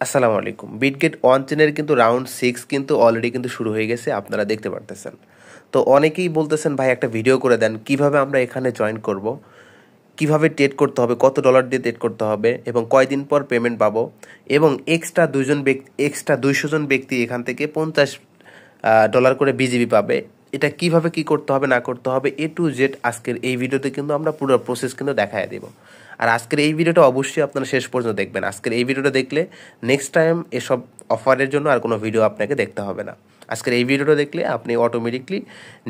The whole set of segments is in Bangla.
আসসালামু আলাইকুম। বিটগেট ওয়ান চেনের কিন্তু রাউন্ড 6 কিন্তু অলরেডি কিন্তু শুরু হয়ে গেছে, আপনারা দেখতে পারতেছেন। তো অনেকেই বলতেছেন ভাই একটা ভিডিও করে দেন, কিভাবে আমরা এখানে জয়েন করব, কিভাবে ট্রেড করতে হবে, কত ডলার দিয়ে ট্রেড করতে হবে এবং কয়দিন পর পেমেন্ট পাবো, এবং এক্সট্রা 200 জন ব্যক্তি এখান থেকে 50 ডলার করে বিজিবি পাবে। এটা কিভাবে কি করতে হবে না করতে হবে এ টু জেড আজকের এই ভিডিওতে কিন্তু আমরা পুরো প্রসেস কিন্তু দেখায় দেব। আর আজকের এই ভিডিওটা অবশ্যই আপনারা শেষ পর্যন্ত দেখবেন। আজকের এই ভিডিওটা দেখলে নেক্সট টাইম এসব অফারের জন্য আর কোনো ভিডিও আপনাকে দেখতে হবে না। আজকের এই ভিডিওটা দেখলে আপনি অটোমেটিকলি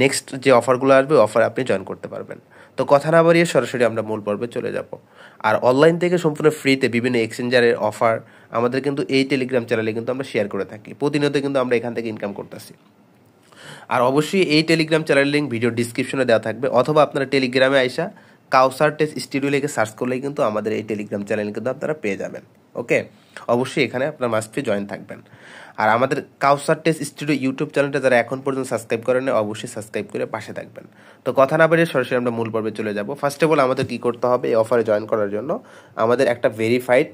নেক্সট যে অফারগুলো আসবে অফারে আপনি জয়েন করতে পারবেন। তো কথা না বাড়িয়ে সরাসরি আমরা মূল পর্বে চলে যাব। আর অনলাইন থেকে সম্পূর্ণ ফ্রিতে বিভিন্ন এক্সচেঞ্জারের অফার আমাদের কিন্তু এই টেলিগ্রাম চ্যানেলে কিন্তু আমরা শেয়ার করে থাকি। প্রতিনিয়ত কিন্তু আমরা এখান থেকে ইনকাম করতেছি। আর অবশ্যই এই টেলিগ্রাম চ্যানেল লিঙ্ক ভিডিও ডিসক্রিপশনে দেওয়া থাকবে, অথবা আপনারা টেলিগ্রামে আইসা কাউসার টেস্ট স্টুডিও লিখে সার্চ করলেই কিন্তু আমাদের এই টেলিগ্রাম চ্যানেল কিন্তু আপনারা পেয়ে যাবেন। ওকে, অবশ্যই এখানে আপনার মাস্ট বি জয়েন থাকবেন। আর আমাদের কাউসার টেস্ট স্টুডিও ইউটিউব চ্যানেলটা যারা এখন পর্যন্ত সাবস্ক্রাইব করেন অবশ্যই সাবস্ক্রাইব করে পাশে থাকবেন। তো কথা না বাড়িয়ে সরাসরি আমরা মূল পর্বে চলে যাব। ফার্স্ট অফ অল আমাদের কী করতে হবে, এই অফারে জয়েন করার জন্য আমাদের একটা ভেরিফাইড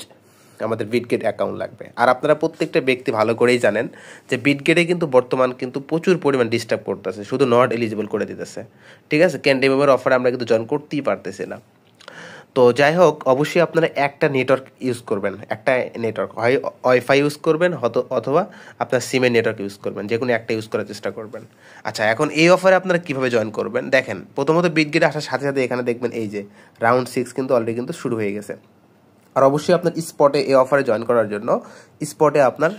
আমাদের বিটগেট অ্যাকাউন্ট লাগবে। আর আপনারা প্রত্যেকটা ব্যক্তি ভালো করেই জানেন যে বিটগেটে কিন্তু বর্তমান কিন্তু প্রচুর পরিমাণ ডিস্টার্ব করতেছে, শুধু নট এলিজিবল করে দিতেছে। ঠিক আছে, ক্যান্ডিমেমের অফারে আমরা কিন্তু জয়েন করতেই পারতেছি না। তো যাই হোক, অবশ্যই আপনারা একটা নেটওয়ার্ক ইউজ করবেন, একটা নেটওয়ার্ক হয় ওয়াইফাই ইউজ করবেন অথবা আপনার সিমের নেটওয়ার্ক ইউজ করবেন, যে কোনো একটা ইউজ করার চেষ্টা করবেন। আচ্ছা, এখন এই অফারে আপনারা কীভাবে জয়েন করবেন দেখেন। প্রথমত বিটগেটে আসার সাথে সাথে এখানে দেখবেন এই যে রাউন্ড 6 কিন্তু অলরেডি কিন্তু শুরু হয়ে গেছে। আর অবশ্যই আপনার স্পটে এই অফারে জয়েন করার জন্য স্পটে আপনার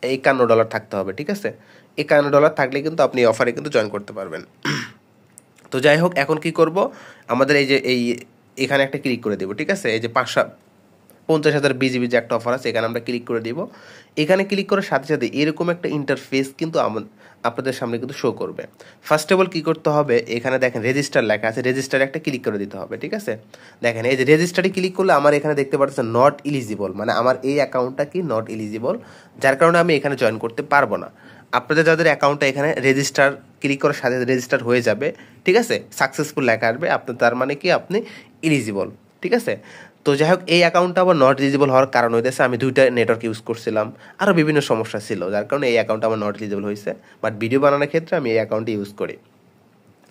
$51 থাকতে হবে। ঠিক আছে, $51 থাকলে কিন্তু আপনি এই অফারে কিন্তু জয়েন করতে পারবেন। তো যাই হোক, এখন কি করব, আমাদের এখানে একটা ক্লিক করে দেবো। ঠিক আছে, এই যে 50,000 বিজিবি যে একটা অফার আছে, এখানে আমরা ক্লিক করে দিব। এখানে ক্লিক করার সাথে সাথে এরকম একটা ইন্টারফেস কিন্তু আপনাদের সামনে কিন্তু শো করবে। ফার্স্ট অফ অল কী করতে হবে, এখানে দেখেন রেজিস্টার লেখা আছে, রেজিস্টারে একটা ক্লিক করে দিতে হবে। ঠিক আছে, দেখেন এই যে রেজিস্টারে ক্লিক করলে আমার এখানে দেখতে পাচ্ছেন নট এলিজিবল, মানে আমার এই অ্যাকাউন্টটা কি নট এলিজিবল, যার কারণে আমি এখানে জয়েন করতে পারবো না। আপনাদের যাদের অ্যাকাউন্টটা এখানে রেজিস্টার ক্লিক করার সাথে রেজিস্টার হয়ে যাবে, ঠিক আছে, সাকসেসফুল লেখা আসবে, আপনার তার মানে কি আপনি এলিজিবল। ঠিক আছে, তো যাই হোক, এই অ্যাকাউন্টটা আবার নট এলিজিবল হওয়ার কারণ হইতেছে আমি 2টা নেটওয়ার্ক ইউজ করছিলাম, আরও বিভিন্ন সমস্যা ছিল, যার কারণে এই অ্যাকাউন্টটা আমার নট এলিজিবল হয়েছে। বাট ভিডিও বানানোর ক্ষেত্রে আমি এই অ্যাকাউন্টটি ইউজ করি।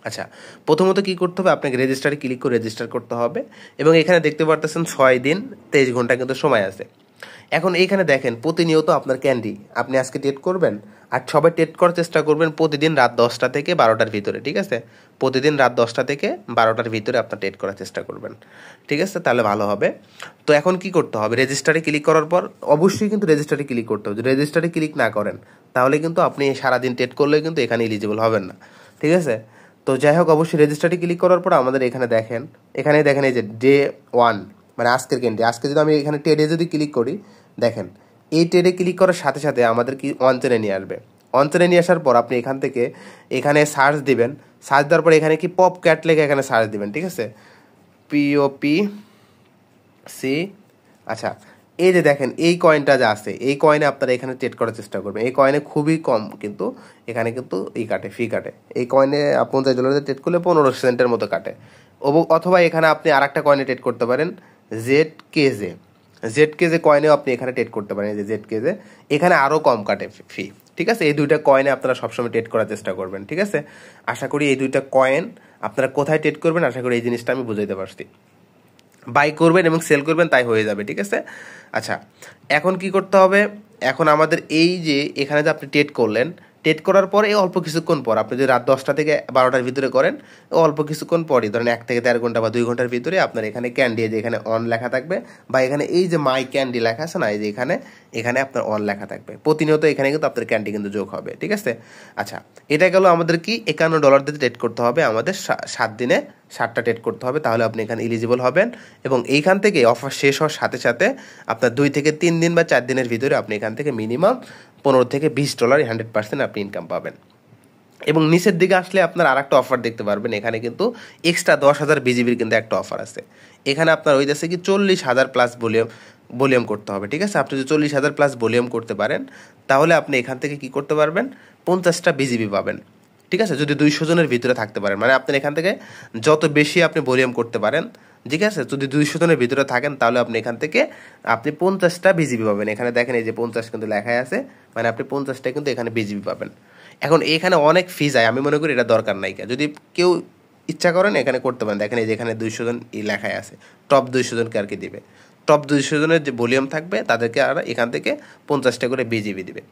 আচ্ছা, প্রথমত কী করতে হবে, আপনাকে রেজিস্টারে ক্লিক করে রেজিস্টার করতে হবে, এবং এখানে দেখতে পারতেছেন 6 দিন 23 ঘন্টা কিন্তু সময় আছে। এখন এইখানে দেখেন প্রতিনিয়ত আপনার ক্যান্ডি আপনি আজকে ট্রেড করবেন, আর সবাই ট্রেড করার চেষ্টা করবেন প্রতিদিন রাত 10টা থেকে 12টার ভিতরে। ঠিক আছে, প্রতিদিন রাত 10টা থেকে 12টার ভিতরে আপনার ট্রেড করার চেষ্টা করবেন। ঠিক আছে, তাহলে ভালো হবে। তো এখন কি করতে হবে, রেজিস্টারে ক্লিক করার পর অবশ্যই কিন্তু রেজিস্টারে ক্লিক করতে হবে। যদি রেজিস্টারে ক্লিক না করেন তাহলে কিন্তু আপনি সারাদিন ট্রেড করলেও কিন্তু এখানে এলিজিবল হবেন না। ঠিক আছে, তো যাই হোক, অবশ্যই রেজিস্টারে ক্লিক করার পর আমাদের এখানে দেখেন এই যে ডে 1 মানে আজকের ক্যান্ডি, আজকে যদি আমি এখানে ট্রেডে যদি ক্লিক করি, দেখেন এই ট্রেডে ক্লিক করার সাথে সাথে আমাদের কি অনচেনে নিয়ে আসবে। অনচেনে নিয়ে আসার পর আপনি এখান থেকে এখানে সার্চ দিবেন, সার্চ দেওয়ার পর এখানে কি পপ ক্যাট লেগে এখানে সার্চ দিবেন। ঠিক আছে, POPC। আচ্ছা, এই যে দেখেন এই কয়েনটা যা আছে, এই কয়েনে আপনারা এখানে ট্রেড করার চেষ্টা করবেন। এই কয়েনে খুবই কম কিন্তু এখানে কিন্তু ফি কাটে। এই কয়েনে $50 ট্রেড করলে 15 সেন্টের মতো কাটে। অথবা এখানে আপনি আর একটা কয়েনে ট্রেড করতে পারেন, জেড কেজে কয়েনেও আপনি এখানে ট্রেড করতে পারেন। এই যে জেড কেজে এখানে আরও কম কাটে ফি। ঠিক আছে, এই 2টা কয়েনে আপনারা সবসময় ট্রেড করার চেষ্টা করবেন। ঠিক আছে, আশা করি এই 2টা কয়েন আপনারা কোথায় ট্রেড করবেন, আশা করি এই জিনিসটা আমি বুঝাইতে পারছি। বাই করবেন এবং সেল করবেন, তাই হয়ে যাবে। ঠিক আছে, আচ্ছা, এখন কি করতে হবে, এখন আমাদের এই যে এখানে যে আপনি ট্রেড করলেন, ট্রেড করার পরে অল্প কিছুক্ষণ পর আপনি যদি রাত 10টা থেকে 12টার ভিতরে করেন, অল্প কিছুক্ষণ পরই ধরেন 1 থেকে 13 ঘন্টা বা 2 ঘন্টার ভিতরে আপনার এখানে ক্যান্ডি যে এখানে অন লেখা থাকবে, বা এখানে এই যে মাই ক্যান্ডি লেখা আছে না, এই যে এখানে আপনার অন লেখা থাকবে। প্রতিনিয়ত এখানে কিন্তু আপনার ক্যান্ডি কিন্তু যোগ হবে। ঠিক আছে, আচ্ছা, এটা গেল আমাদের কি $51 দিয়ে ট্রেড করতে হবে, আমাদের 7 দিনে 7টা ট্রেড করতে হবে, তাহলে আপনি এখানে এলিজিবল হবেন। এবং এইখান থেকে অফার শেষ হওয়ার সাথে সাথে আপনার 2 থেকে 3 দিন বা 4 দিনের ভিতরে আপনি এখান থেকে মিনিমাম $15 থেকে $20 100% আপনি ইনকাম পাবেন। এবং নিচের দিকে আসলে আপনার আর একটা অফার দেখতে পারবেন, এখানে কিন্তু এক্সট্রা 10,000 বিজিবির কিন্তু একটা অফার আছে। এখানে আপনার ওই দেশে কি 40,000 প্লাস ভলিউম করতে হবে। ঠিক আছে, আপনি যদি 40,000 প্লাস ভলিউম করতে পারেন তাহলে আপনি এখান থেকে কি করতে পারবেন, 50টা বিজিবি পাবেন। ঠিক আছে, যদি 200 জনের ভিতরে থাকতে পারেন, মানে আপনার এখান থেকে যত বেশি আপনি ভলিউম করতে পারেন ঠিক আছে, যদি 200 জনের ভিতরে থাকেন তাহলে আপনি এখান থেকে আপনি 50টা বিজিবি পাবেন। এখানে দেখেন এই যে 50 কিন্তু লেখাই আছে, মানে আপনি 50টা কিন্তু এখানে বিজিবি পাবেন। এখন এখানে অনেক ফি যায়, আমি মনে করি এটা দরকার নাই। যদি কেউ ইচ্ছা করেন এখানে করতে পারেন। দেখেন এই যে এখানে 200 জন লেখাই আছে, টপ 200 জনকে আর কি দিবে। টপ 200 জনের যে ভলিউম থাকবে তাদেরকে আর এখান থেকে 50টা করে বিজিবি দিবে।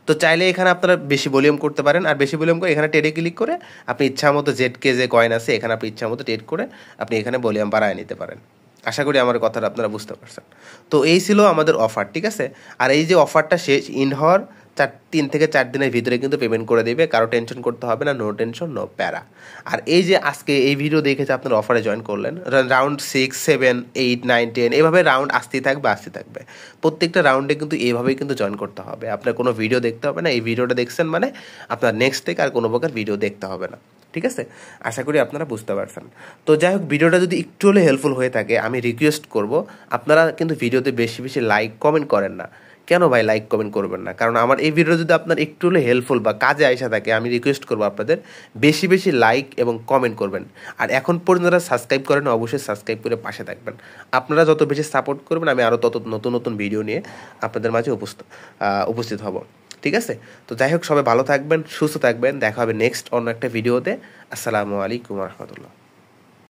তো চাইলে এখানে আপনারা বেশি ভলিউম করতে পারেন, আর বেশি ভলিউম করে এখানে টেডে ক্লিক করে আপনি ইচ্ছা মতো জেডকে যে কয়েন আছে এখানে আপনি ইচ্ছা মতো টেড করে আপনি এখানে ভলিউম বাড়ায় নিতে পারেন। আশা করি আমার কথাটা আপনারা বুঝতে পারছেন। তো এই ছিল আমাদের অফার, ঠিক আছে। আর এই যে অফারটা শেষ ইন হওয়ার 3 থেকে 4 দিনের ভিতরে কিন্তু পেমেন্ট করে দেবে, কারো টেনশন করতে হবে না, নো টেনশন নো প্যারা। আর এই যে আজকে এই ভিডিও দেখে যে আপনারা অফারে জয়েন করলেন, রাউন্ড 6, 7, 8, 9, 10 এভাবে রাউন্ড আসতেই থাকবে। প্রত্যেকটা রাউন্ডে কিন্তু এইভাবেই কিন্তু জয়েন করতে হবে, আপনার কোনো ভিডিও দেখতে হবে না। এই ভিডিওটা দেখছেন মানে আপনার নেক্সট থেকে আর কোনো প্রকার ভিডিও দেখতে হবে না, ঠিক আছে। আশা করি আপনারা বুঝতে পারছেন। তো যাই হোক, ভিডিওটা যদি একটু হলে হেল্পফুল হয়ে থাকে আমি রিকোয়েস্ট করব আপনারা কিন্তু ভিডিওতে বেশি বেশি লাইক কমেন্ট করেন না। কেন ভাই লাইক কমেন্ট করবেন না? কারণ আমার এই ভিডিও যদি আপনার একটু হলে হেল্পফুল বা কাজে আইসা থাকে, আমি রিকোয়েস্ট করবো আপনাদের বেশি বেশি লাইক এবং কমেন্ট করবেন। আর এখন পর্যন্ত যারা সাবস্ক্রাইব করেন অবশ্যই সাবস্ক্রাইব করে পাশে থাকবেন। আপনারা যত বেশি সাপোর্ট করবেন আমি আরও তত নতুন নতুন ভিডিও নিয়ে আপনাদের মাঝে উপস্থিত হব, ঠিক আছে। তো যাই হোক, সবাই ভালো থাকবেন, সুস্থ থাকবেন, দেখা হবে নেক্সট অন্য একটা ভিডিওতে। আসসালামু আলাইকুম রহমতুল্লাহ।